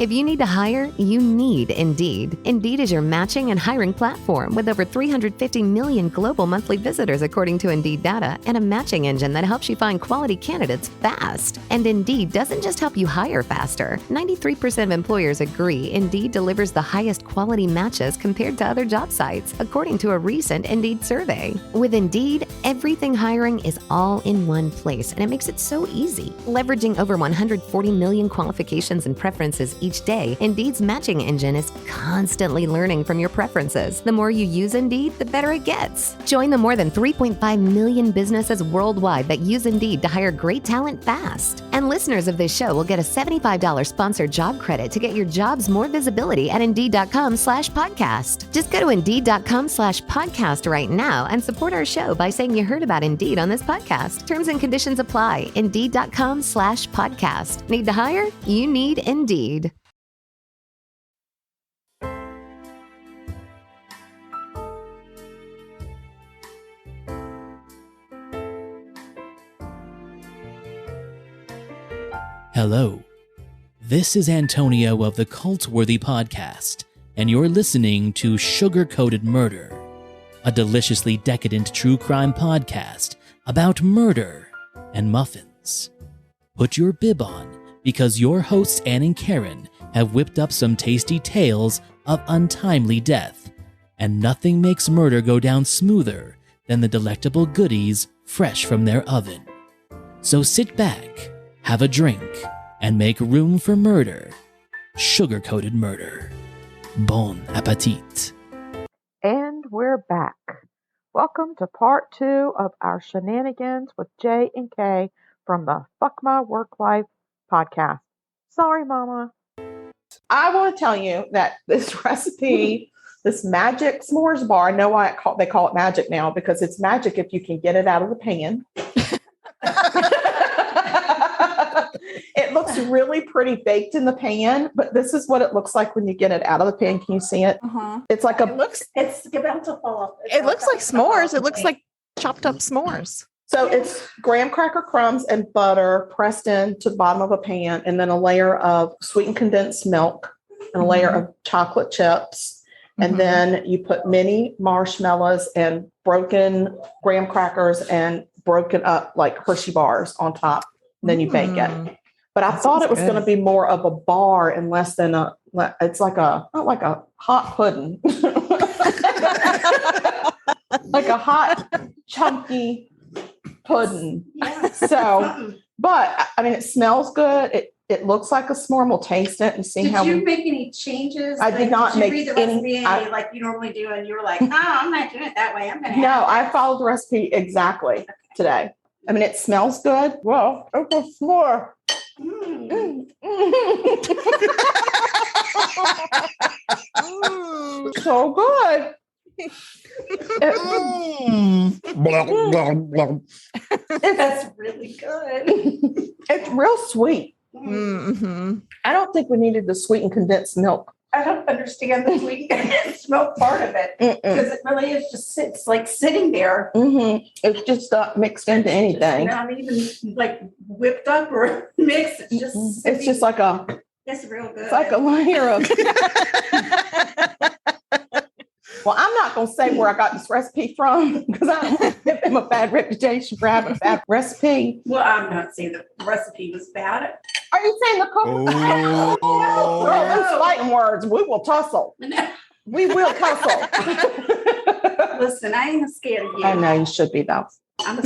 If you need to hire, you need Indeed. Indeed is your matching and hiring platform with over 350 million global monthly visitors according to Indeed data and a matching engine that helps you find quality candidates fast. And Indeed doesn't just help you hire faster. 93% of employers agree Indeed delivers the highest quality matches compared to other job sites, according to a recent Indeed survey. With Indeed, everything hiring is all in one place, and it makes it so easy. Leveraging over 140 million qualifications and preferences each day, Indeed's matching engine is constantly learning from your preferences. The more you use Indeed, the better it gets. Join the more than 3.5 million businesses worldwide that use Indeed to hire great talent fast. And listeners of this show will get a $75 sponsored job credit to get your jobs more visibility at Indeed.com/podcast. Just go to Indeed.com/podcast right now and support our show by saying you heard about Indeed on this podcast. Terms and conditions apply. Indeed.com/podcast. Need to hire? You need Indeed. Hello, this is Antonio of the Cult-Worthy Podcast, and you're listening to Sugar-Coated Murder, a deliciously decadent true crime podcast about murder and muffins. Put your bib on, because your hosts Ann and Karen have whipped up some tasty tales of untimely death, and nothing makes murder go down smoother than the delectable goodies fresh from their oven. So sit back, have a drink, and make room for murder. Sugar-Coated Murder. Bon appetit. And we're back. Welcome to part 2 of our shenanigans with J and K from the Fuck My Work Life podcast. Sorry, Mama. I want to tell you that this recipe, this magic s'mores bar, I know why they call it magic now, because it's magic if you can get it out of the pan. It looks really pretty baked in the pan, but this is what it looks like when you get it out of the pan. Can you see it? It's like it's about to fall off. It looks like s'mores. It looks like chopped up s'mores. So it's graham cracker crumbs and butter pressed into the bottom of a pan, and then a layer of sweetened condensed milk and a layer of chocolate chips. And then you put mini marshmallows and broken graham crackers and broken up like Hershey bars on top. And then you bake it. But I thought it was going to be more of a bar and less than it's like not like a hot pudding. Like a hot, chunky pudding. Yeah. So, but I mean, it smells good. It looks like a s'more. We'll taste it and see Did how. Did you make any changes? I did not make read the any. recipe like you normally do, and you were like, "No, I'm not doing it that way. I'm going to." No, I followed the recipe exactly today. I mean, it smells good. Well, it's a s'more. So good. That's really good. It's real sweet. Mm-hmm. I don't think we needed the sweetened condensed milk. I don't understand the sweet smell part of it, because it really is just it's like sitting there. It's just not mixed into anything. It's not even like whipped up or mixed. It's just It's just like it's real good. It's like a layer of. Well, I'm not going to say where I got this recipe from, because I don't want to give them a bad reputation for having a bad recipe. Well, I'm not saying the recipe was bad. Are you saying the cook? Oh. Those fighting words. We will tussle. We will tussle. Listen, I ain't scared of you. I know you should be, though. I'm a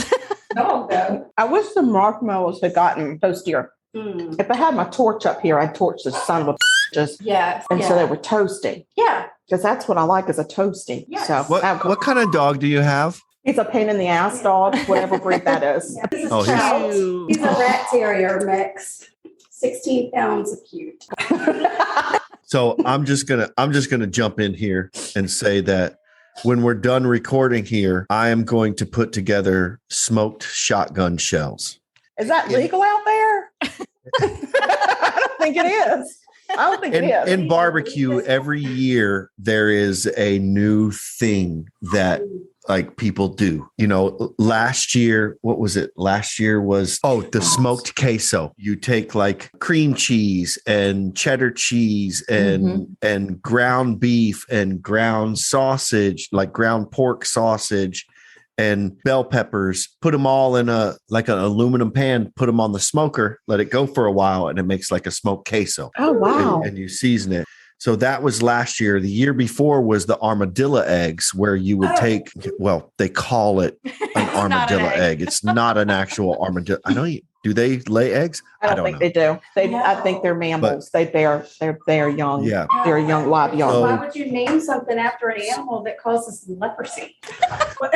dog, though. I wish the marshmallows had gotten toastier. If I had my torch up here, I'd torch the son of a just. Yes. And so they were toasty. Yeah. Because that's what I like, is a toasty. Yes. So What kind of dog do you have? he's a pain in the ass dog, whatever breed that is. Yeah, this is Oh, He's a rat terrier mix. 16 pounds of cute. So I'm just gonna jump in here and say that when we're done recording here, I am going to put together smoked shotgun shells. Is that legal out there? I don't think it is. I don't think it is. In barbecue, every year there is a new thing that like people do. You know, last year, what was it? Last year was, the smoked queso. You take like cream cheese and cheddar cheese and ground beef and ground sausage, like ground pork sausage and bell peppers, put them all in an aluminum pan, put them on the smoker, let it go for a while, and it makes like a smoked queso. Oh, wow. And you season it. So that was last year. The year before was the armadillo eggs, where you would take, they call it an armadillo egg. It's not an actual armadillo. I know. Do they lay eggs? I don't think know. they do. I think they're mammals. They are young. Yeah. They're young, live young. So why would you name something after an animal that causes leprosy? What's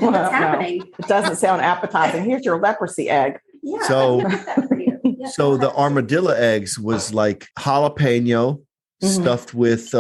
happening? It doesn't sound appetizing. Here's your leprosy egg. Yeah, So- I think that for you. Yeah, So the armadillo eggs was like jalapeno stuffed with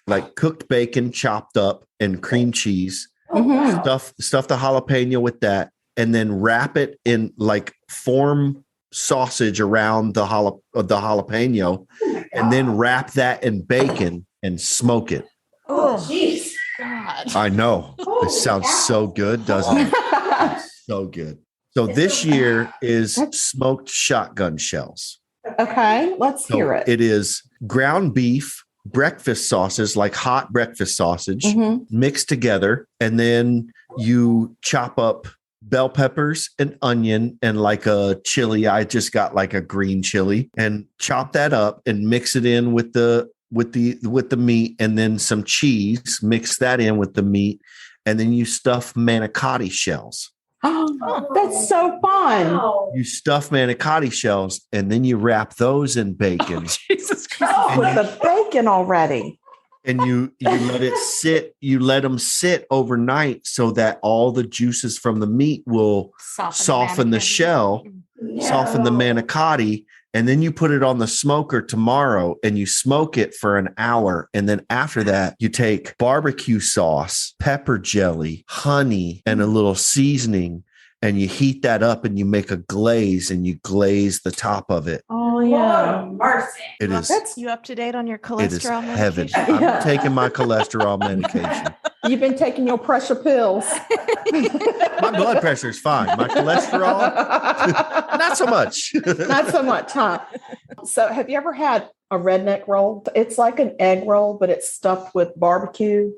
like cooked bacon chopped up and cream cheese. Stuff the jalapeno with that, and then wrap it in like form sausage around the jalapeno, and then wrap that in bacon and smoke it. Oh, jeez. God. I know. It sounds so good, doesn't it? It's so good. So this year is smoked shotgun shells. Okay, let's So hear it. it is ground beef, breakfast sauces, like hot breakfast sausage, mixed together. And then you chop up bell peppers and onion and like a chili. I just got like a green chili, and chop that up and mix it in with the meat, and then some cheese, mix that in with the meat. And then you stuff manicotti shells. Oh, that's so fun. Wow. You stuff manicotti shells, and then you wrap those in bacon. Jesus Christ. Oh, with the bacon already. And you let it sit. You let them sit overnight so that all the juices from the meat will soften the shell, soften the manicotti, and then you put it on the smoker tomorrow and you smoke it for an hour. And then after that, you take barbecue sauce, pepper jelly, honey, and a little seasoning, and you heat that up and you make a glaze, and you glaze the top of it. Oh, yeah. Oh, mercy. It is, You up to date on your it is cholesterol heaven. medication? I'm taking my cholesterol medication. You've been taking your pressure pills. My blood pressure is fine. My cholesterol, not so much. Not so much, huh? So have you ever had a redneck roll? It's like an egg roll, but it's stuffed with barbecue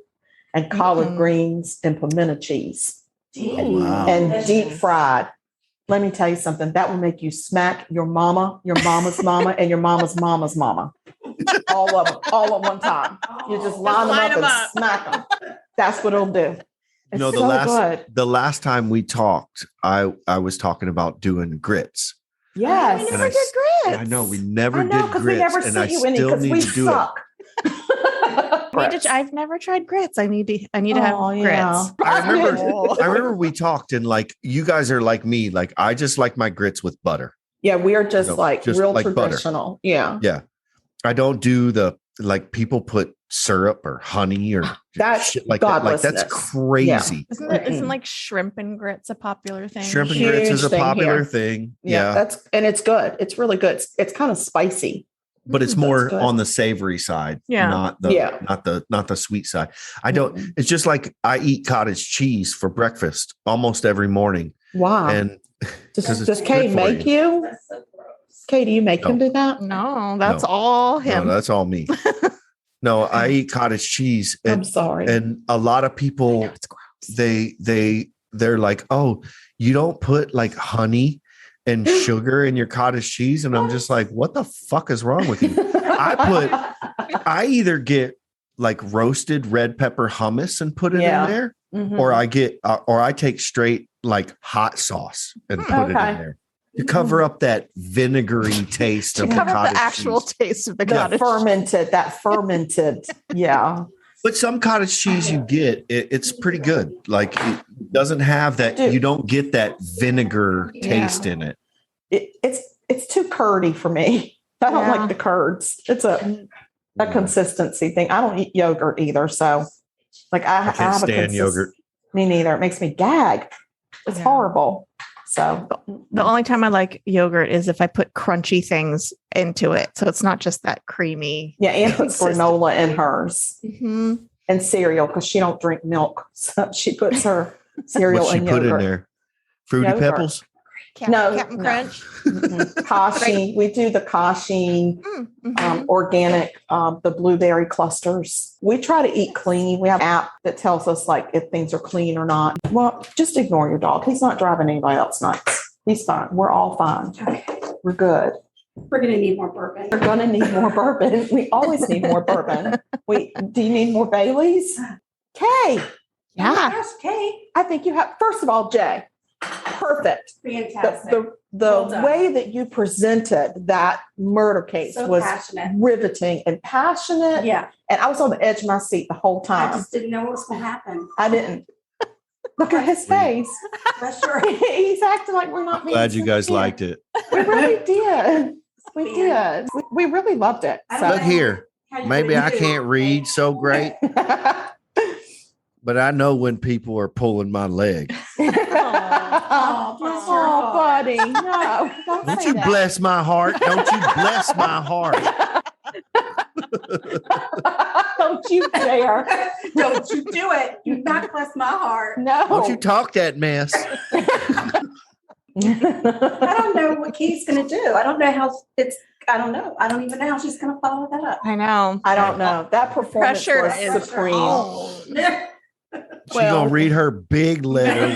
and collard greens and pimento cheese Wow. and deep fried. Let me tell you something. That will make you smack your mama, your mama's mama, and your mama's mama's mama. All of them, all at one time. You just line them up and smack them. That's what it'll do. It's No, good. the last time we talked, I was talking about doing grits. Yes. We And never did grits. I know we never I know, did because grits, we never and I sent you any still because need we to do it. suck. I've never tried grits. I need to have Oh, yeah. grits. I remember we talked, and like you guys are like me, like I just like my grits with butter. Yeah, we are just No, like just real like butter. traditional. Yeah. Yeah, I don't do the like people put syrup or honey or That's shit like that. Like that's godlessness. crazy. Isn't like shrimp and grits a popular thing? Shrimp and grits is a Huge thing popular here. thing. Yeah, Yeah, it's good. It's really good. It's kind of spicy. but it's That's more good. on the savory side, Yeah. not the sweet side. I don't. Mhm. It's just like I eat cottage cheese for breakfast almost every morning, Wow. and 'cause it's Does Kay good for make you? That's so gross. Kay, do you make him do that? No, that's No. all no, him. that's all me. No, I eat cottage cheese, I'm and sorry. a lot of people It's gross. they're like, oh, you don't put like honey and sugar in your cottage cheese, and I'm just like, what the fuck is wrong with you? I either get like roasted red pepper hummus and put it Yeah. in there, Mhm. or I take straight like hot sauce and put it Okay. in there to cover up that vinegary taste of To the cover cottage the actual cheese. taste of the that cottage. fermented. Yeah. But some cottage cheese you get, it's pretty good. Like it doesn't have that. Dude. You don't get that vinegar Yeah. taste in it. It's too curdy for me. I don't Yeah. like the curds. It's a consistency thing. I don't eat yogurt either. So like I can't have a stand yogurt. Me neither. It makes me gag. It's Yeah. horrible. So The only time I like yogurt is if I put crunchy things into it. So it's not just that creamy. yeah, Anne puts Consistent. granola in hers. Mhm. and cereal because she don't drink milk. So she puts her cereal What she and put yogurt. in there? Fruity Yogurt. Pebbles? Captain Crunch. Kashi. We do the kashi, organic, the blueberry clusters. We try to eat clean. We have an app that tells us like if things are clean or not. Well, just ignore your dog. He's not driving anybody else nuts. He's fine. We're all fine. Okay. We're good. We're going to need more bourbon. We're going to need more bourbon. We always need more bourbon. Do you need more Baileys? Kay. Yeah. Gosh, Kate. I think you have, first of all, Jay, perfect. Fantastic. The Well done. way that you presented that murder case So was passionate. riveting and passionate. Yeah. And I was on the edge of my seat the whole I time. just didn't know what was going to happen. I didn't. Look at his face. That's sure. He's acting like we're not being Glad you guys sincere. liked it. We really did. We did. We really loved it. I don't Look know here. how you Maybe would I do, can't read okay? so great, but I know when people are pulling my leg. Oh, bless your Oh, heart. buddy. No. Don't say you that. bless my heart? Don't you bless my heart? Don't you dare. Don't you do it. You not bless my heart. No. Don't you talk that mess? I don't know what Kate's going to do. I don't know how I don't know. I don't even know how she's going to follow that up. I know. I don't know. That performance Pressure was is supreme. She gonna read her big letter,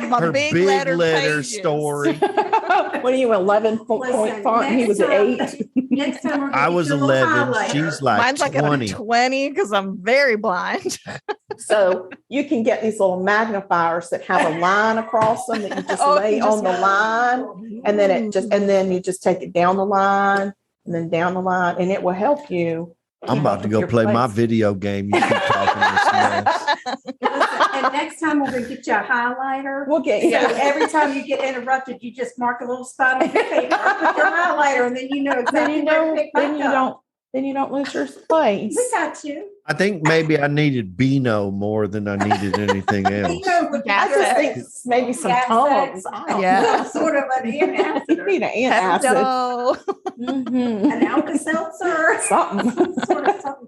My her big letter pages. story. What are you, 11 point Listen, font? And he was at 8. Next time we're gonna I get was you a little 11. highlighter. She's like Mine's like 20. a 20 because I'm very blind. So you can get these little magnifiers that have a line across them that you just lay you just on the line, and then you just take it down the line and then down the line, and it will help you. I'm about to go Your play my place. video game. You keep talking this mess. Listen, and next time we're going to get you a highlighter. We'll get So you. every time you get interrupted, you just mark a little spot on your paper with your highlighter, and then you know Then exactly you where to know. pick back up. Then you don't lose your place. We got you. I think maybe I needed Beano more than I needed anything You else. know what I you just do. think maybe some Gas Tums. X. I don't Yeah. know. Some sort of an You antacid. need an antacid. No. Mhm. An Alka-Seltzer. Something. Sort of something.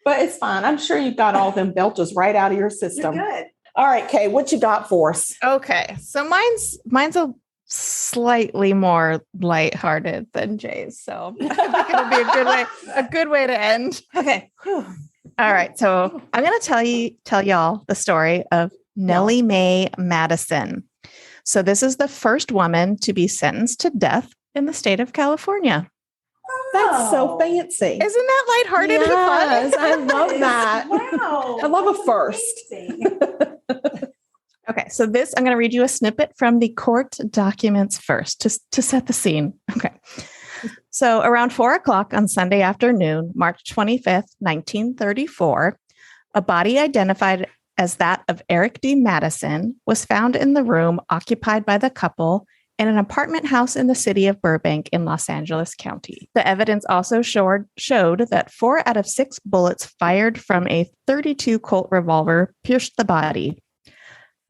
But it's fine. I'm sure you've got all them belches right out of your You're system. good. All right, Kay, what you got for us? Okay. So mine's a slightly more lighthearted than Jay's. So I think it'll be a good way to end. Okay. All right. So I'm going to tell y'all the story of Nellie Mae Madison. So this is the first woman to be sentenced to death in the state of California. That's so Oh. fancy. Isn't that lighthearted Yes, and fun? I love that. Wow. I love a first. Amazing. Okay, so I'm going to read you a snippet from the court documents first to set the scene. Okay. So around 4:00 on Sunday afternoon, March 25th, 1934, a body identified as that of Eric D. Madison was found in the room occupied by the couple in an apartment house in the city of Burbank in Los Angeles County. The evidence also showed that 4 out of 6 bullets fired from a .32 Colt revolver pierced the body.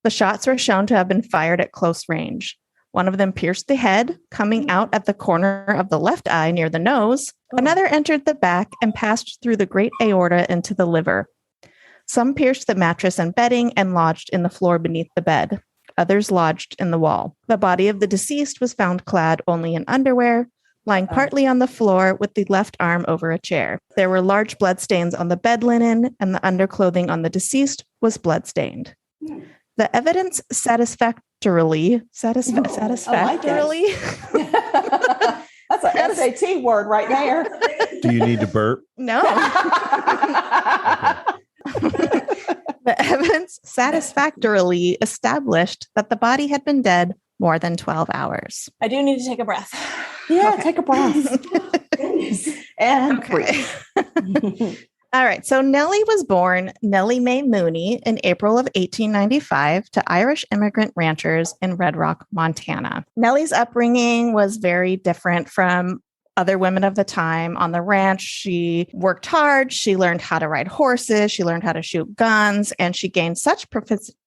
The shots were shown to have been fired at close range. One of them pierced the head, coming out at the corner of the left eye near the nose. Another entered the back and passed through the great aorta into the liver. Some pierced the mattress and bedding and lodged in the floor beneath the bed. Others lodged in the wall. The body of the deceased was found clad only in underwear, lying partly on the floor with the left arm over a chair. There were large bloodstains on the bed linen, and the underclothing on the deceased was bloodstained. The evidence satisfactorily. That's an SAT word right there. Do you need to burp? No. The evidence satisfactorily established that the body had been dead more than 12 hours. I do need to take a breath. Yeah, take a breath. And Okay. All right. So Nellie was born Nellie Mae Mooney in April of 1895 to Irish immigrant ranchers in Red Rock, Montana. Nellie's upbringing was very different from other women of the time on the ranch. She worked hard. She learned how to ride horses. She learned how to shoot guns, and she gained such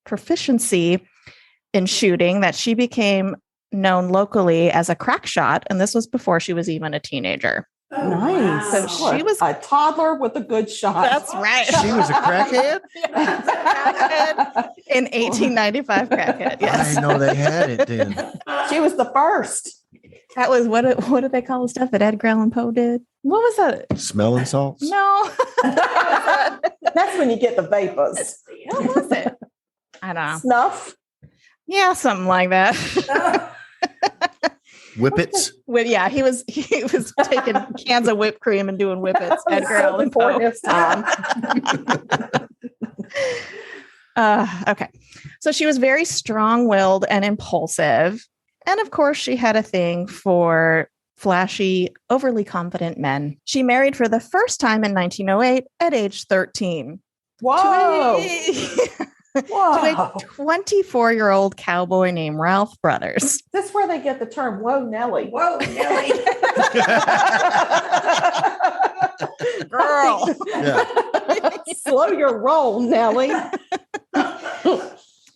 proficiency in shooting that she became known locally as a crack shot. And this was before she was even a teenager. Nice. So she was a toddler with a good shot. That's right. She was a crackhead? In 1895 crackhead. I Yes. didn't know they had it then. She was the first. That was what did they call the stuff that Edgar Allan Poe did? What was that? Smelling salts? No. That's when you get the vapors. What was it? I don't know. Snuff. Yeah, something like that. Whippets? Yeah, he was taking cans of whipped cream and doing whippets. Edgar Allan Poe. Time. Okay. So she was very strong-willed and impulsive. And of course, she had a thing for flashy, overly confident men. She married for the first time in 1908 at age 13. Whoa. To a 24-year-old cowboy named Ralph Brothers. That's where they get the term "Whoa, Nelly." Whoa, Nelly. Girl. Yeah. Slow your roll, Nelly.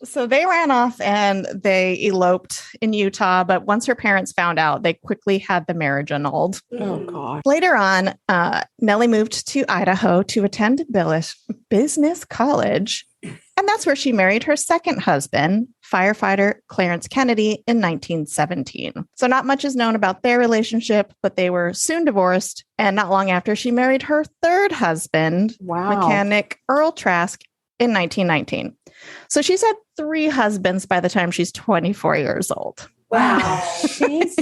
So they ran off and they eloped in Utah. But once her parents found out, they quickly had the marriage annulled. Oh, God. Later on, Nellie moved to Idaho to attend business college. And that's where she married her second husband, firefighter Clarence Kennedy, in 1917. So not much is known about their relationship, but they were soon divorced. And not long after, she married her third husband, mechanic Earl Trask, in 1919. So she's had 3 husbands by the time she's 24 years old. Wow. She's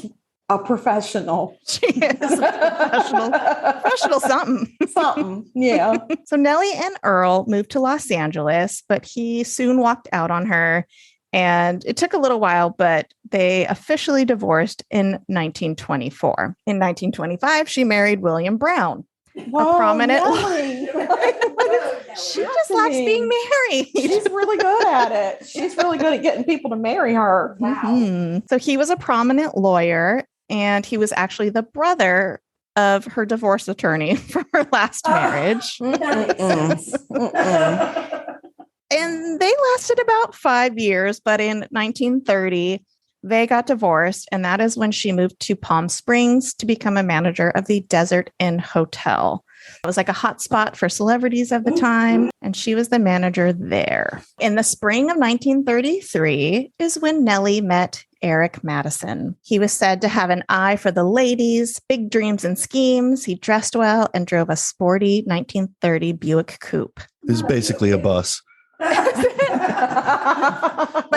a professional. She is a professional something. Something. Yeah. So Nellie and Earl moved to Los Angeles, but he soon walked out on her. And it took a little while, but they officially divorced in 1924. In 1925, she married William Brown, Whoa, a prominent. Nelly. She just likes being married. She's really good at it. She's really good at getting people to marry her. Mhm. So he was a prominent lawyer, and he was actually the brother of her divorce attorney from her last marriage. And they lasted about 5 years, but in 1930, they got divorced. And that is when she moved to Palm Springs to become a manager of the Desert Inn Hotel. It was like a hot spot for celebrities of the time, and she was the manager there. In the spring of 1933 is when Nellie met Eric Madison. He was said to have an eye for the ladies, big dreams and schemes. He dressed well and drove a sporty 1930 Buick Coupe. It's basically a bus. But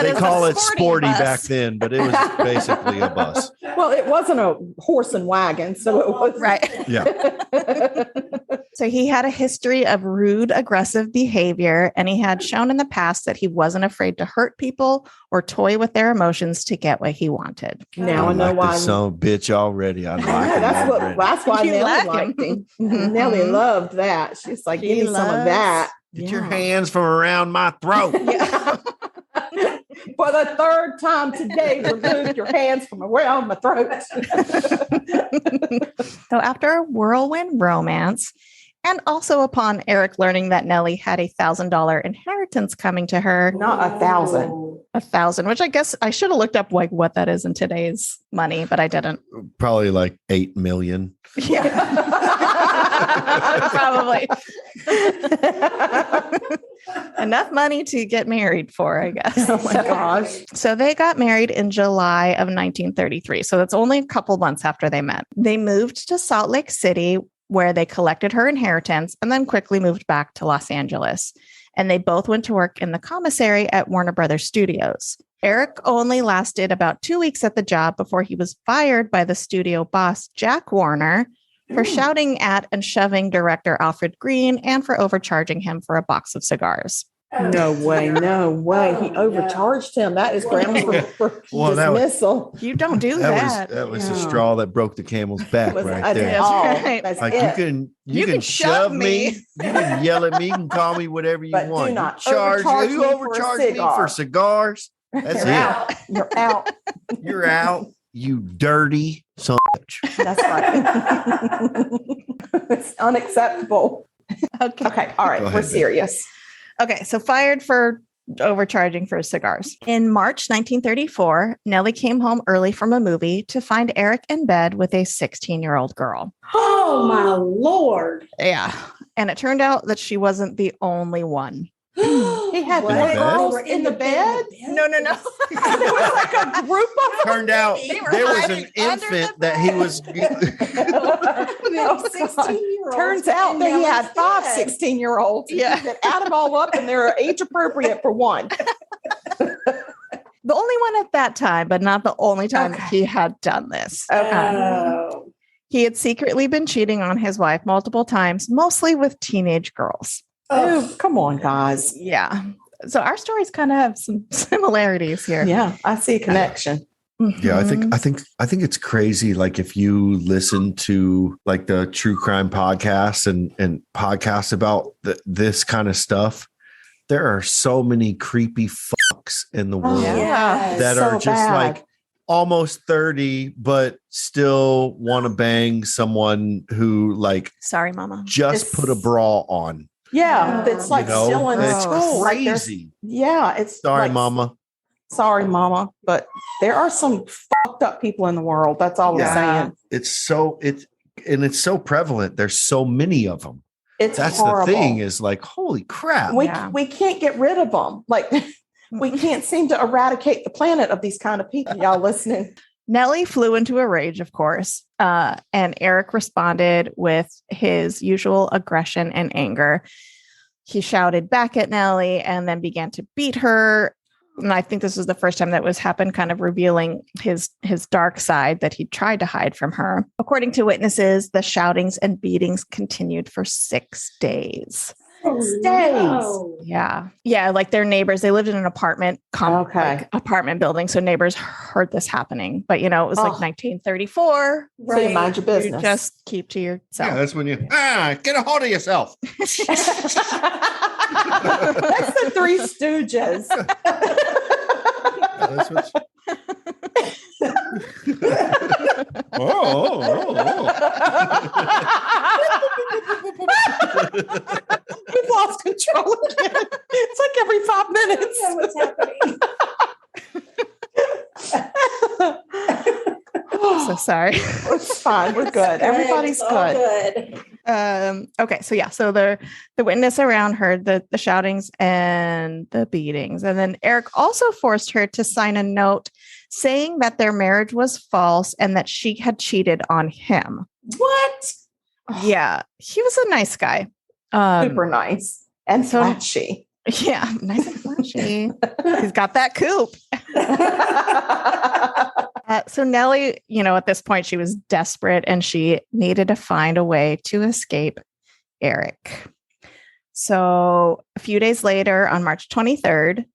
They it's call a it sporty bus. back then, but it was basically a bus. Well, it wasn't a horse and wagon, so it was Right. Yeah. So he had a history of rude, aggressive behavior, and he had shown in the past that he wasn't afraid to hurt people or toy with their emotions to get what he wanted. Now I know like why. this son of a bitch already. I like him already. That's why You Nellie like liked him. Mhm. Nellie loved that. She's like, give He me some of loves- that. Get your hands from around my throat. For the third time today, remove your hands from around my throat. So after a whirlwind romance, and also upon Eric learning that Nellie had $1,000 inheritance coming to her, Not 1,000. 1,000, which I guess I should have looked up like what that is in today's money, but I didn't. Probably like 8 million. Yeah. Probably. Enough money to get married for, I guess. Oh my gosh. So they got married in July of 1933. So that's only a couple months after they met. They moved to Salt Lake City, where they collected her inheritance and then quickly moved back to Los Angeles. And they both went to work in the commissary at Warner Brothers Studios. Eric only lasted about 2 weeks at the job before he was fired by the studio boss, Jack Warner, for shouting at and shoving director Alfred Green and for overcharging him for a box of cigars. No way. No way. He overcharged him. That is grounds for Well, that was- dismissal. You don't do that. That was the No. straw that broke the camel's back Was- right that's there. all. right. That's Like it. you can shove me, you can yell at me, you can call me whatever you But do want. not you overcharge you me for a overcharge me cigar. for cigars. That's You're it. out. You're out. You're out. You dirty son of a bitch. That's right. It's unacceptable. Okay. Okay. All right. Go We're ahead, babe. serious. Okay. So fired for overcharging for cigars. In March 1934, Nellie came home early from a movie to find Eric in bed with a 16-year-old girl. Oh, my Lord. Yeah. And it turned out that she wasn't the only one. He had What? more bed? girls They were in the bed. No. There was like a group of them. Turned out They were there was hiding an under infant the that he was. Oh, God. 16-year-olds. Turns out that he had 5 16-year-olds. Yeah. That add them all up and they're age appropriate for one. The only one at that time, but not the only time that he had done this. Oh. He had secretly been cheating on his wife multiple times, mostly with teenage girls. Oh, come on, guys. Yeah. So our stories kind of have some similarities here. Yeah, I see a connection. Yeah, I Mhm. think it's crazy. Like if you listen to like the true crime podcasts and podcasts about this kind of stuff, there are so many creepy fucks in the world Yes. that So are just bad. like almost 30, but still want to bang someone who like Sorry, Mama. just put a bra on. Yeah, that's like You know, still in it's school. Like there's- crazy. yeah, it's Sorry, like, Mama. Sorry, Mama, but there are some fucked up people in the world. That's all Yeah. I'm saying. It's so prevalent. There's so many of them. It's That's horrible. the thing is like, holy crap. We can't get rid of them. Like we can't seem to eradicate the planet of these kind of people. Y'all listening? Nellie flew into a rage, of course, and Eric responded with his usual aggression and anger. He shouted back at Nellie and then began to beat her. And I think this was the first time that was happened, kind of revealing his dark side that he tried to hide from her. According to witnesses, the shoutings and beatings continued for 6 days. Yeah. Yeah. Like their neighbors, they lived in an apartment, apartment building. So neighbors heard this happening. But, it was like 1934. So you mind your You business. just keep to yourself. Yeah, that's when you get a hold of yourself. That's the Three Stooges. That's what We've lost control again. It's like every 5 minutes. Yeah, what's happening? So sorry. It's fine. We're good. Everybody's It's all good. Okay. So yeah. So the witness around heard the shoutings and the beatings. And then Eric also forced her to sign a note saying that their marriage was false and that she had cheated on him. What? Yeah. He was a nice guy. Super nice and so- flashy. Yeah. Nice and flashy. He's got that coupe. So Nellie, at this point, she was desperate and she needed to find a way to escape Eric. So a few days later, on March 23rd,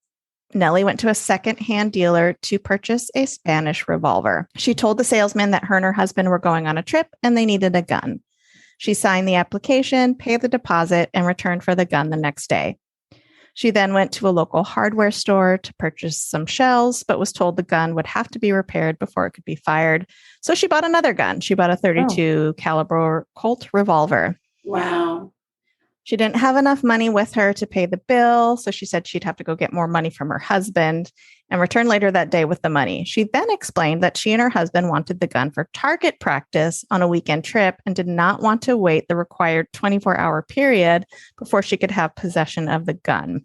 Nellie went to a secondhand dealer to purchase a Spanish revolver. She told the salesman that her and her husband were going on a trip and they needed a gun. She signed the application, paid the deposit, and returned for the gun the next day. She then went to a local hardware store to purchase some shells, but was told the gun would have to be repaired before it could be fired. So she bought another gun. She bought a 32 caliber Colt revolver. Wow. She didn't have enough money with her to pay the bill, so she said she'd have to go get more money from her husband and return later that day with the money. She then explained that she and her husband wanted the gun for target practice on a weekend trip and did not want to wait the required 24-hour period before she could have possession of the gun.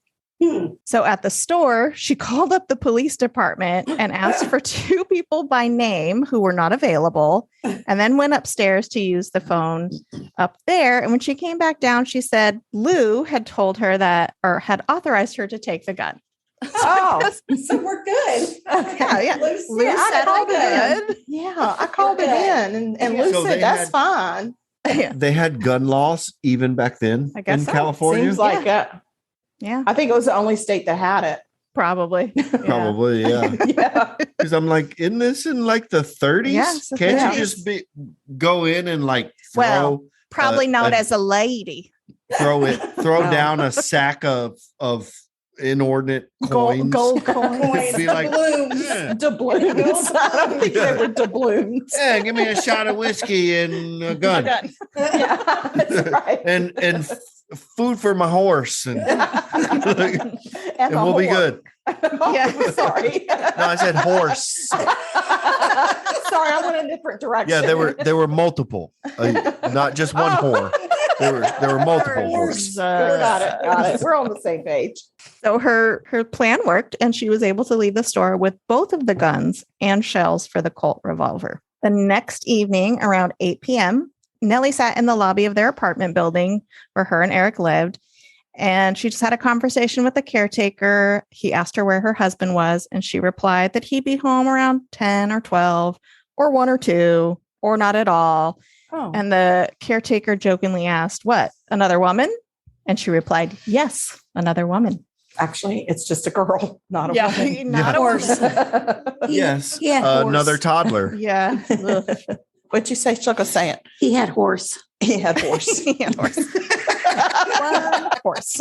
So at the store, she called up the police department and asked for 2 people by name who were not available, and then went upstairs to use the phone up there. And when she came back down, she said Lou had told her that, or had authorized her to take the gun. Oh, So we're good. Yeah. Lou Lou said, said called I'm it good. yeah. I called it in and Lou So said they that's had- fine. They had gun laws even back then I guess in so. California. Seems like Yeah, I think it was the only state that had it. probably. Probably, yeah. Yeah. Because I'm like, isn't this in like the 30s? Yeah, it's the Can't 30s. you just go in and like throw Well, Probably not a- as a lady. throw No. down a sack of inordinate coins? Gold coins. Coins, Be like, doubloons. yeah. Doubloons. I don't think they were doubloons. Yeah, give me a shot of whiskey and a gun. Yeah, that's right. And food for my horse, and, and we'll be good. Yeah, sorry. No, I said horse. Sorry, I went a different direction. Yeah, there were multiple, not just one whore. There were multiple horses. Got it. We're on the same page. So her plan worked, and she was able to leave the store with both of the guns and shells for the Colt revolver. The next evening, around 8 p.m., Nellie sat in the lobby of their apartment building where her and Eric lived, and she just had a conversation with the caretaker. He asked her where her husband was, and she replied that he'd be home around 10 or 12 or 1 or 2 or not at all. Oh. And the caretaker jokingly asked, "What, another woman?" And she replied, "Yes, another woman." Actually, it's just a girl, not a woman. Not a horse. Yes, horse. another toddler. Yeah. What'd you say, Sugar? Say it. He had horse. He had horse. He had horse. One horse.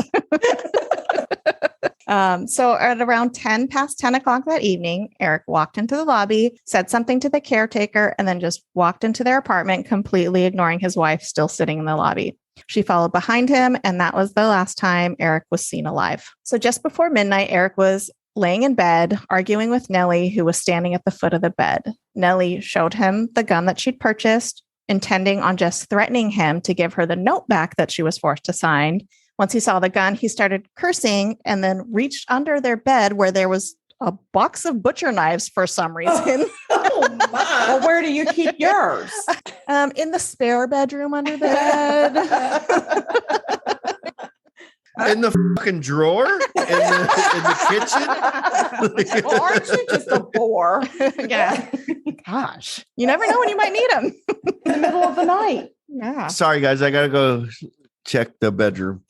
So at around 10 past 10 o'clock that evening, Eric walked into the lobby, said something to the caretaker, and then just walked into their apartment, completely ignoring his wife still sitting in the lobby. She followed behind him, and that was the last time Eric was seen alive. So just before midnight, Eric was laying in bed, arguing with Nellie, who was standing at the foot of the bed. Nellie showed him the gun that she'd purchased, intending on just threatening him to give her the note back that she was forced to sign. Once he saw the gun, he started cursing and then reached under their bed where there was a box of butcher knives for some reason. Oh my. Well, where do you keep yours? In the spare bedroom under the bed. In the fucking drawer? In the kitchen? Well, aren't you just a bore? Yeah. Gosh. You never know when you might need them. In the middle of the night. Yeah. Sorry, guys. I got to go check the bedroom.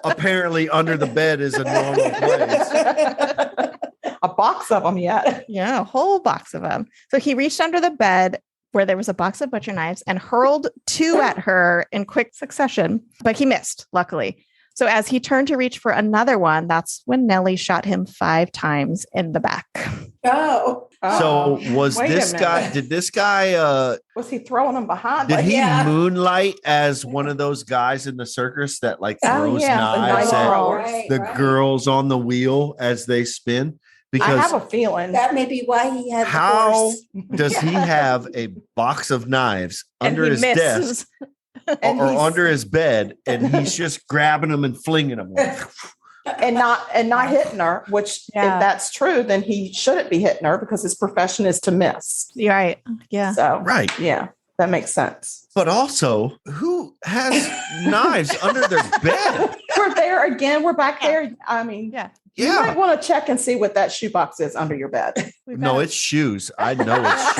Apparently, under the bed is a normal place. A box of them yet. Yeah, a whole box of them. So he reached under the bed where there was a box of butcher knives and hurled 2 at her in quick succession, but he missed, luckily. So as he turned to reach for another one, that's when Nellie shot him 5 times in the back. Oh. So was Wait a this guy, minute. did this guy, Was he throwing them behind? did he Yeah. moonlight as one of those guys in the circus that like Oh, throws yeah, the knives knife at thrower. the girls on the wheel as they spin? I Because have a feeling. That may be why he had the how horse. does he have a box of knives under And his he desk misses. And or he's- under his bed, and he's just grabbing them and flinging them? and not hitting her, which Yeah. if that's true, then he shouldn't be hitting her because his profession is to miss. You're right. Yeah. So Right. yeah, that makes sense. But also, who has knives under their bed? We're there again. We're back there. I mean, Yeah. you might Yeah. want to check and see what that shoebox is under your bed. No, it's shoes. I know it's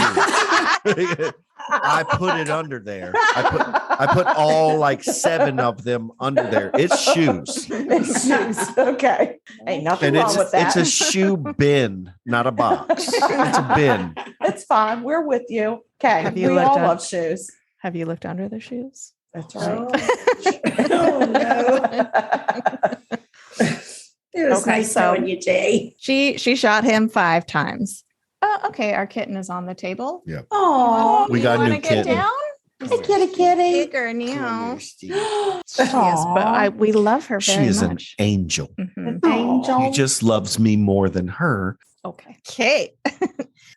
shoes. I put it under there. I put all like 7 of them under there. It's shoes. It's shoes. Okay. Ain't nothing And wrong with that. it's a shoe bin, not a box. It's a bin. It's fine. We're with you. Okay. Have you we looked all at- love shoes. Have you looked under the shoes? That's right. Oh, no. It was Okay, nice so- knowing you, Jay. She shot him 5 times. Okay, our kitten is on the table. Oh, We got a wanna new get kitten. down? hey, kitty. Bigger now. She is, Aw. but we love her She very is an much. angel. Mhm. Angel. She just loves me more than her. Okay.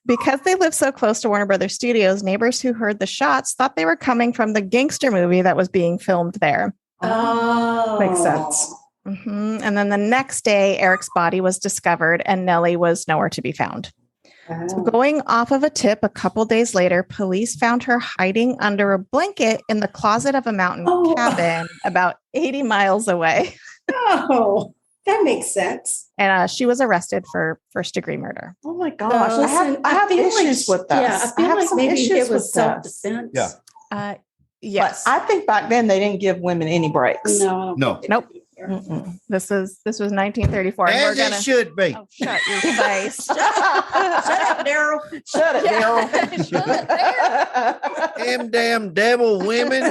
Because they live so close to Warner Brothers Studios, neighbors who heard the shots thought they were coming from the gangster movie that was being filmed there. Oh, Makes sense. And then the next day, Eric's body was discovered and Nellie was nowhere to be found. So going off of a tip a couple days later, police found her hiding under a blanket in the closet of a mountain Oh. cabin about 80 miles away. Oh, that makes sense. And she was arrested for first-degree murder. Oh my gosh. So, I have feel like- issues with this. Yeah, I feel have like some maybe issues it with was this. self-defense. Yeah. Yes. But I think back then they didn't give women any breaks. No. No. Nope. Mm-mm. This was 1934. And As it should be. Oh, shut your face. Shut up, Daryl. Shut it, Yeah. Daryl. Shut it there. Them damn devil women.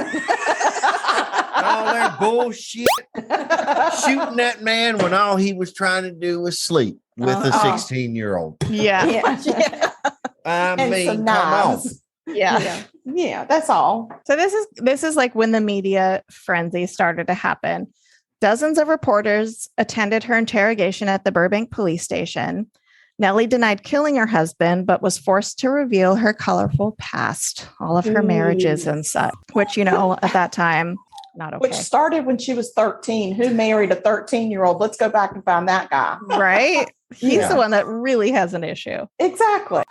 All their bullshit. Shooting that man when all he was trying to do was sleep with a 16-year-old. Yeah. Yeah. I And mean, some come on. knives. Yeah. Yeah, that's all. So this is like when the media frenzy started to happen. Dozens of reporters attended her interrogation at the Burbank police station. Nellie denied killing her husband, but was forced to reveal her colorful past, all of her marriages and such, which, at that time, not okay. Which started when she was 13. Who married a 13-year-old? Let's go back and find that guy. Right? He's the one that really has an issue. Exactly.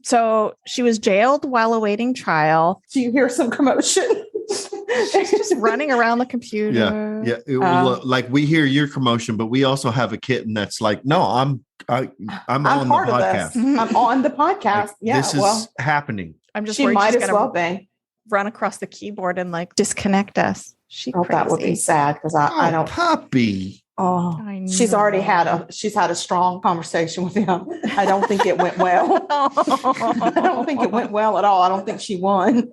So she was jailed while awaiting trial. Do you hear some commotion? She's just running around the computer. Yeah. It was like we hear your commotion, but we also have a kitten that's like, no, I'm on the podcast. I'm on the podcast. Yeah. This is happening. I'm just she might as well be. Run across the keyboard and like disconnect us. That would be sad because I don't. Puppy. Oh, she's already had a strong conversation with him. I don't think it went well. I don't think it went well at all. I don't think she won.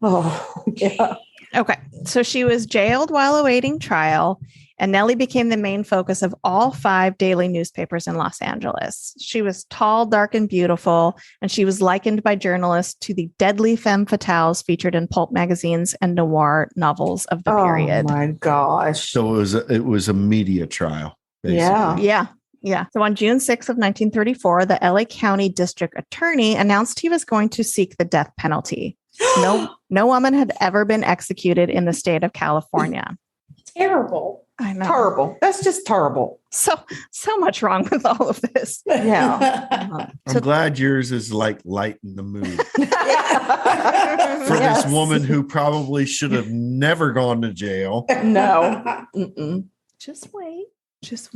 Oh, yeah. Okay. So she was jailed while awaiting trial, and Nellie became the main focus of all 5 daily newspapers in Los Angeles. She was tall, dark, and beautiful, and she was likened by journalists to the deadly femme fatales featured in pulp magazines and noir novels of the period. Oh my gosh. So it was a media trial. Basically. Yeah. So on June 6th of 1934, the LA County District Attorney announced he was going to seek the death penalty. No woman had ever been executed in the state of California. Terrible. I know. Terrible. That's just terrible. So much wrong with all of this. Yeah. I'm glad yours is like lighten the mood for this woman who probably should have never gone to jail. No. Mm-mm. Just wait. Just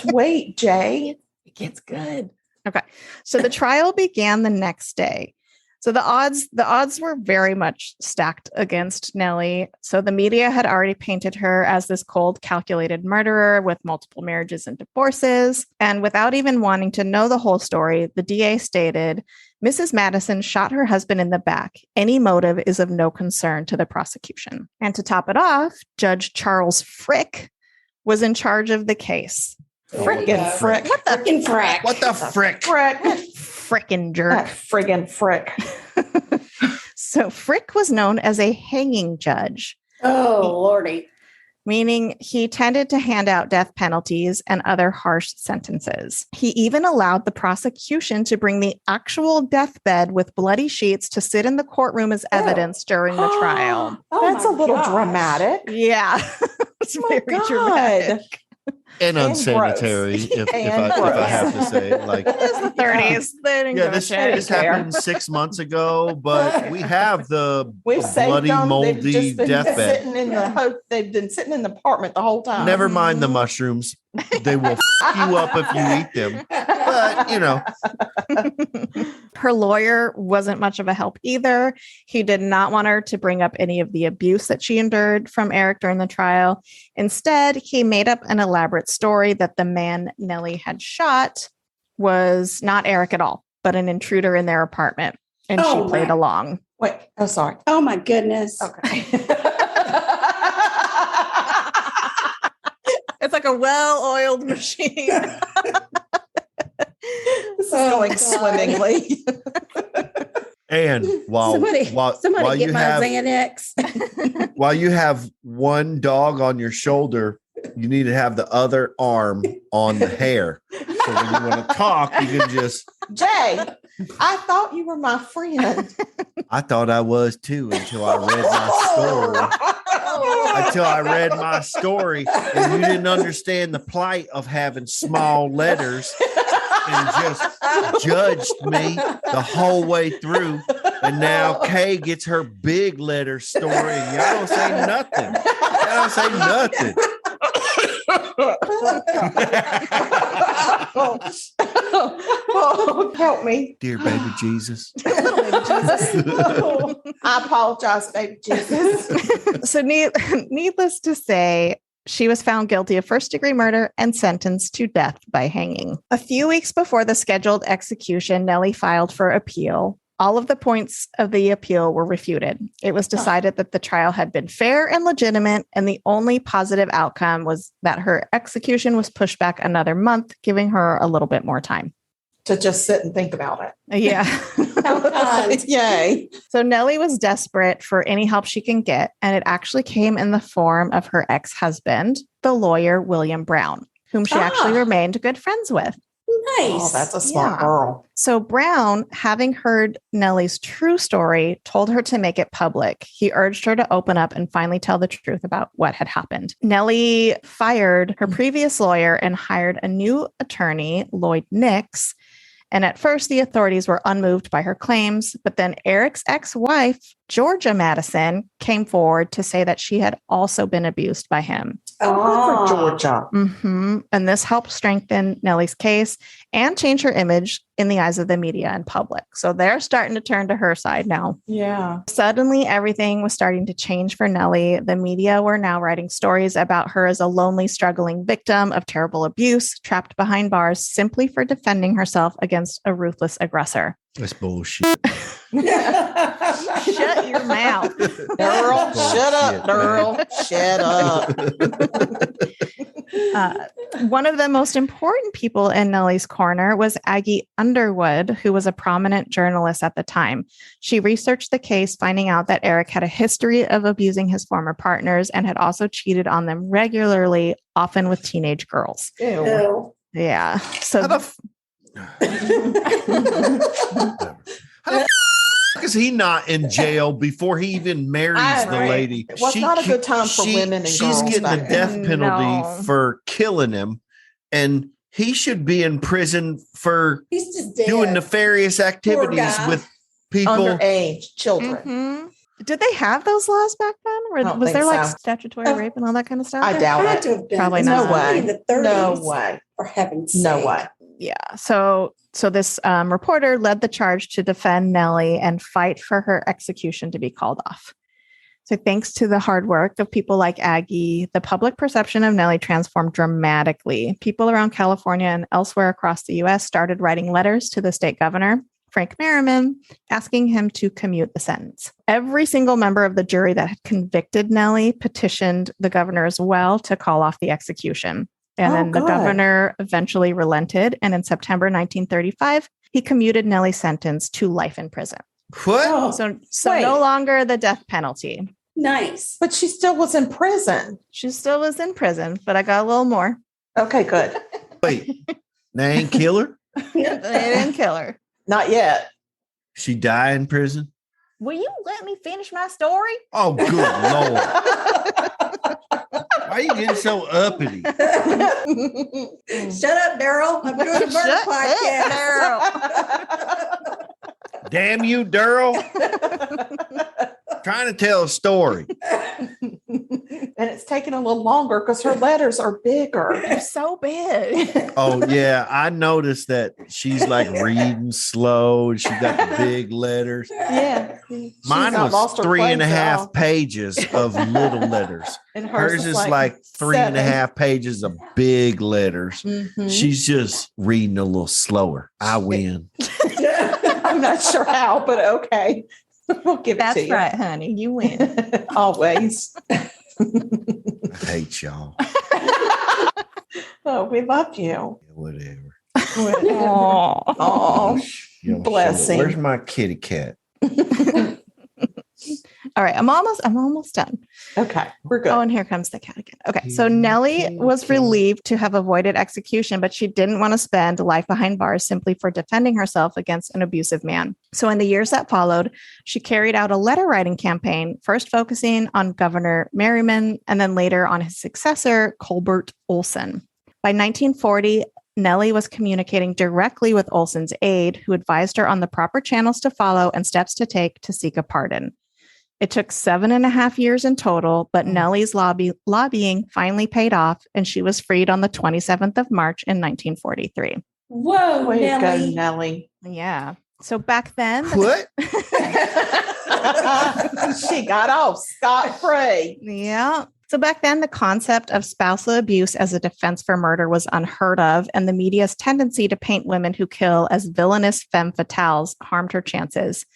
wait, Jay. It gets good. Okay. So the trial began the next day. So the odds were very much stacked against Nellie. So the media had already painted her as this cold, calculated murderer with multiple marriages and divorces. And without even wanting to know the whole story, the DA stated, Mrs. Madison shot her husband in the back. Any motive is of no concern to the prosecution. And to top it off, Judge Charles Frick was in charge of the case. Frickin' frick. What the frick? What the frick? Frick. Frickin' jerk. That friggin' frick. So Frick was known as a hanging judge. Oh, Lordy. Meaning he tended to hand out death penalties and other harsh sentences. He even allowed the prosecution to bring the actual deathbed with bloody sheets to sit in the courtroom as evidence during the trial. That's a little dramatic. Yeah. It's very dramatic. And unsanitary, if I have to say. Like, it was the 30s. They didn't give a shit. This happened 6 months ago, but we have the bloody, moldy deathbed. They've been sitting in the apartment the whole time. Never mind the mushrooms. They will f you up if you eat them. But, Her lawyer wasn't much of a help either. He did not want her to bring up any of the abuse that she endured from Eric during the trial. Instead, he made up an elaborate story that the man Nellie had shot was not Eric at all, but an intruder in their apartment. And she played along. Wait, sorry. Oh my goodness. Okay. It's like a well-oiled machine. This is going swimmingly. And while somebody you get my have Xanax. while you have one dog on your shoulder, you need to have the other arm on the hair. So when you want to talk, you can just Jay, I thought you were my friend. I thought I was too until I read my story. Until I read my story and you didn't understand the plight of having small letters and just judged me the whole way through. And now Kay gets her big letter story and y'all don't say nothing. Y'all don't say nothing. Oh, help me. Dear baby Jesus. Little baby Jesus. I apologize, baby Jesus. So needless to say, she was found guilty of first-degree murder and sentenced to death by hanging. A few weeks before the scheduled execution, Nellie filed for appeal. All of the points of the appeal were refuted. It was decided that the trial had been fair and legitimate, and the only positive outcome was that her execution was pushed back another month, giving her a little bit more time. to just sit and think about it. Yeah. How kind. Yay. So Nellie was desperate for any help she can get, and it actually came in the form of her ex-husband, the lawyer William Brown, whom she actually remained good friends with. Nice. Oh, that's a smart girl. So Brown, having heard Nellie's true story, told her to make it public. He urged her to open up and finally tell the truth about what had happened. Nellie fired her previous lawyer and hired a new attorney, Lloyd Nix. And at first, the authorities were unmoved by her claims. But then Eric's ex-wife, Georgia Madison, came forward to say that she had also been abused by him. Oh, good for Georgia. Mm-hmm. And this helped strengthen Nellie's case and change her image in the eyes of the media and public. So they're starting to turn to her side now. Yeah. Suddenly, everything was starting to change for Nellie. The media were now writing stories about her as a lonely, struggling victim of terrible abuse, trapped behind bars simply for defending herself against a ruthless aggressor. That's bullshit. Shut your mouth. Girl, shut up, girl. Shut up. One of the most important people in Nellie's corner was Aggie Underwood, who was a prominent journalist at the time. She researched the case, finding out that Eric had a history of abusing his former partners and had also cheated on them regularly, often with teenage girls. Ew. Yeah. So How the is he not in jail before he even marries the lady? It was not a good time for women and she's girls getting a back death then. penalty No. for killing him, and he should be in prison for He's just dead. doing nefarious activities guy. with people. Underage children. Mhm. Did they have those laws back then? I don't Was there think like so. statutory rape and all that kind of stuff? I doubt Had it. to have been. Probably This not. was No way. in the 30s. No way. For heaven's sake. No way. Yeah. So this reporter led the charge to defend Nellie and fight for her execution to be called off. So thanks to the hard work of people like Aggie, the public perception of Nellie transformed dramatically. People around California and elsewhere across the U.S. started writing letters to the state governor, Frank Merriman, asking him to commute the sentence. Every single member of the jury that had convicted Nellie petitioned the governor as well to call off the execution. And then the good. governor eventually relented. And in September 1935, he commuted Nellie's sentence to life in prison. What? Oh, So wait. no longer the death penalty. Nice. But she still was in prison. She still was in prison, but I got a little more. Okay, good. Wait, they ain't kill her? They didn't kill her. Not yet. She died in prison? Will you let me finish my story? Oh, good Lord. Why are you getting so uppity? Shut up, Daryl. I'm doing a murder Shut podcast. Damn you, Daryl. Trying to tell a story. And it's taking a little longer because her letters are bigger. They're so big. Oh, yeah. I noticed that she's like reading slow and she got the big letters. Yeah. Mine She's not was lost her 3.5 place, pages of little letters. and Hers is like 3.5 pages of big letters. Mhm. She's just reading a little slower. I win. I'm not sure how, but okay. We'll give it That's to you. right, honey. You win. Always. I hate y'all. Oh, we love you. Whatever. Oh, Y'all Bless show it. him. Where's my kitty cat? All right, I'm almost done. okay. We're good. Oh, and here comes the cat again. Okay, so Nellie was relieved to have avoided execution, but she didn't want to spend life behind bars simply for defending herself against an abusive man. So in the years that followed, she carried out a letter writing campaign, first focusing on Governor Merriman and then later on his successor, Colbert Olson. By 1940, Nellie was communicating directly with Olson's aide, who advised her on the proper channels to follow and steps to take to seek a pardon. It took 7.5 years in total, but Nellie's lobbying finally paid off, and she was freed on the 27th of March in 1943. Whoa, Way to go, Nellie. Nellie. Yeah. So back then, What? She got off scot-free. yeah. So back then, the concept of spousal abuse as a defense for murder was unheard of, and the media's tendency to paint women who kill as villainous femme fatales harmed her chances.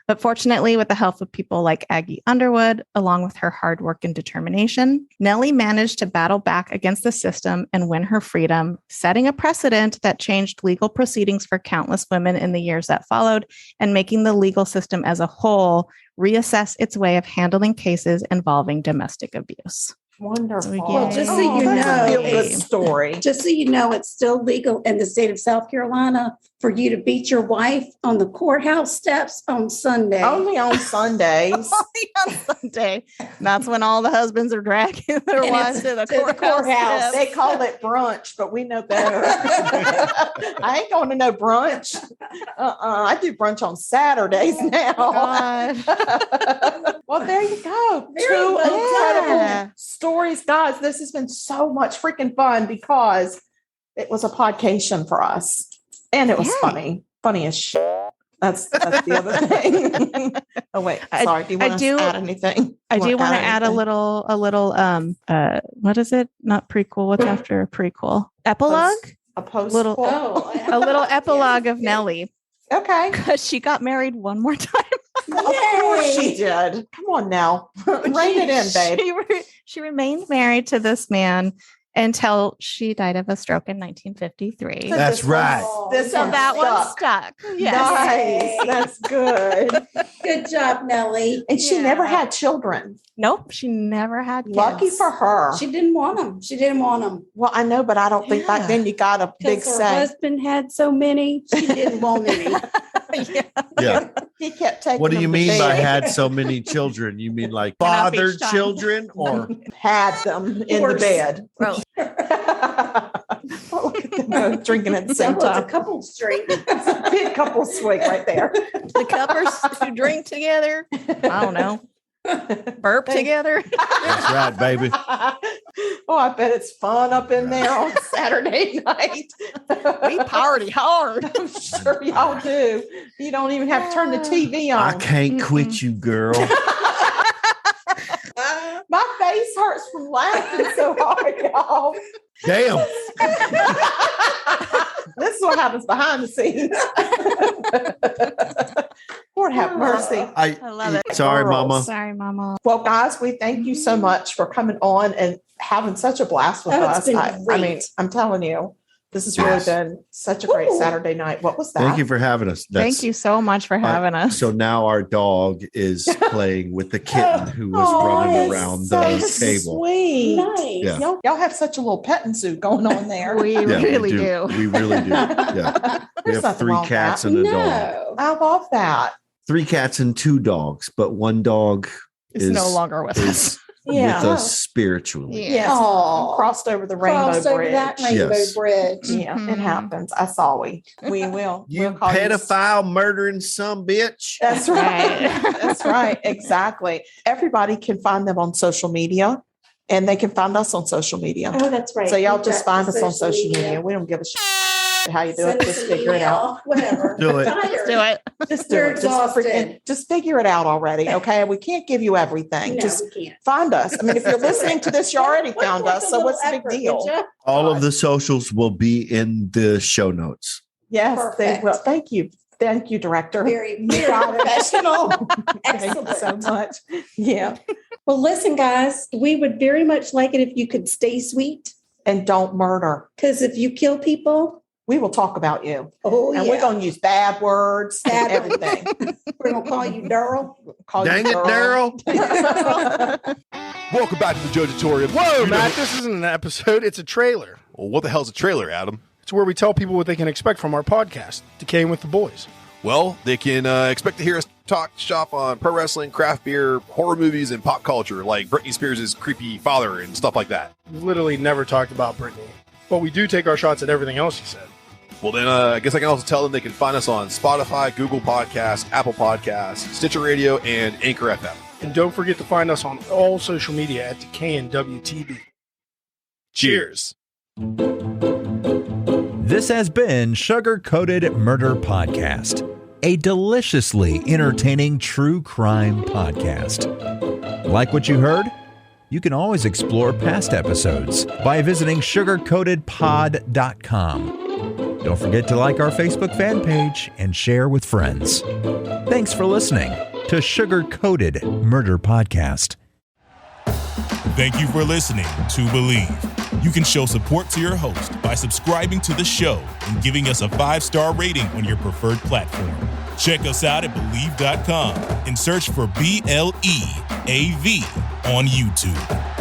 But fortunately, with the help of people like Aggie Underwood, along with her hard work and determination, Nellie managed to battle back against the system and win her freedom, setting a precedent that changed legal proceedings for countless women in the years that followed, and making the legal system as a whole reassess its way of handling cases involving domestic abuse. Wonderful. Well, just so you that's a know, feel-good story. Just so you know, it's still legal in the state of South Carolina for you to beat your wife on the courthouse steps on Sunday. Only on Sundays. Only on Sunday. That's when all the husbands are dragging their And wives it's to the to the courthouse. courthouse. They call it brunch, but we know better. I ain't going to no brunch. I do brunch on Saturdays now. Well, there you go. Very Two well incredible done. stories, guys. This has been so much freaking fun because it was a podcation for us, and it was funny as shit. That's the other thing. Oh wait, sorry. Do you want to add anything? I do want to add a anything? little what is it? Not prequel. What's after a prequel? Epilogue? A post. Little- A little epilogue of Nellie, Okay. because she got married one more time. Of course she did. Come on now. Rein it in, babe. She remained married to this man until she died of a stroke in 1953. That's right. So that one stuck. Yes. Nice. That's good. Good job, Nellie. And she never had children. Nope, she never had kids. Lucky for her. She didn't want them. Well, I know, but I don't think back then you got a big Her say. husband had so many, she didn't want any. Yeah. He kept taking What do you them to mean by bed. had so many children? You mean like Enough fathered each time. children or Had them in the Worse. bed. Gross. Look at them both drinking at the same That was a time. couple straight. It's a big couple swig right there. The couples who drink together. I don't know. Burp together. that's right, baby. Oh, I bet it's fun up in there on Saturday night. We party hard. I'm sure y'all do. You don't even have to turn the TV on. I can't quit you, girl. My face hurts from laughing so hard, y'all. Damn. This is what happens behind the scenes. Lord have mercy. I love it. Sorry, Mama. Sorry, Mama. Well, guys, we thank you so much for coming on and having such a blast with Oh, it's us. been I mean, great. I'm telling you, this has really been such a great Ooh. Saturday night. What was that? Thank you for having us. Thank you so much for having us. So now our dog is playing with the kitten who was Oh, running that's around so the table. Sweet. Nice. Yeah. Y'all have such a little petting zoo going on there. We Yeah, really do. We really do. Yeah. We There's have nothing 3 wrong with cats that. and a dog. No. I love that. 3 cats and 2 dogs, but one dog It's is no longer with us. is Yeah. with us spiritually. Yes. Aw. Crossed over the rainbow Crossed over bridge. that rainbow Yes. bridge. Yeah, Mhm. it happens. I saw we will. You we'll call pedophile murdering some bitch. That's right. That's right. Exactly. Everybody can find them on social media, and they can find us on social media. Oh, that's right. So y'all We've just got find the us on social media. We don't give a shit how you do it. Send us Just an figure it out. email, Whatever. Do it. Let's do it. Just do We're it. exhausted. Just figure it out already. Okay. We can't give you everything. No, Just we can't. find us. I mean, if you're listening to this, you already found What's us. a So little what's the big effort, deal? would ya? All of the socials will be in the show notes. Yes, they Perfect. will. Thank you. Thank you, director. Very, very professional. Thank you so Excellent. much. Yeah. Well, listen, guys, we would very much like it if you could stay sweet, And don't murder. because if you kill people, We will talk about you. oh, And yeah, we're going to use bad words and Bad- everything. we're going to call you Daryl. Call you Dang it, Daryl. Daryl. Welcome back to the Joe Tutorial. Whoa, Matt, this isn't an episode, it's a trailer. Well, what the hell's a trailer, Adam? It's where we tell people what they can expect from our podcast, Decaying with the Boys. Well, they can expect to hear us talk shop on pro wrestling, craft beer, horror movies, and pop culture, like Britney Spears' creepy father and stuff like that. We've literally never talked about Britney, but we do take our shots at everything else he said. Well, then I guess I can also tell them they can find us on Spotify, Google Podcasts, Apple Podcasts, Stitcher Radio, and Anchor FM. And don't forget to find us on all social media at Decaying WTB. Cheers. This has been Sugar Coated Murder Podcast, a deliciously entertaining true crime podcast. Like what you heard? You can always explore past episodes by visiting sugarcoatedpod.com. Don't forget to like our Facebook fan page and share with friends. Thanks for listening to Sugar Coated Murder Podcast. Thank you for listening to Believe. You can show support to your host by subscribing to the show and giving us a 5-star rating on your preferred platform. Check us out at Believe.com and search for BLEAV on YouTube.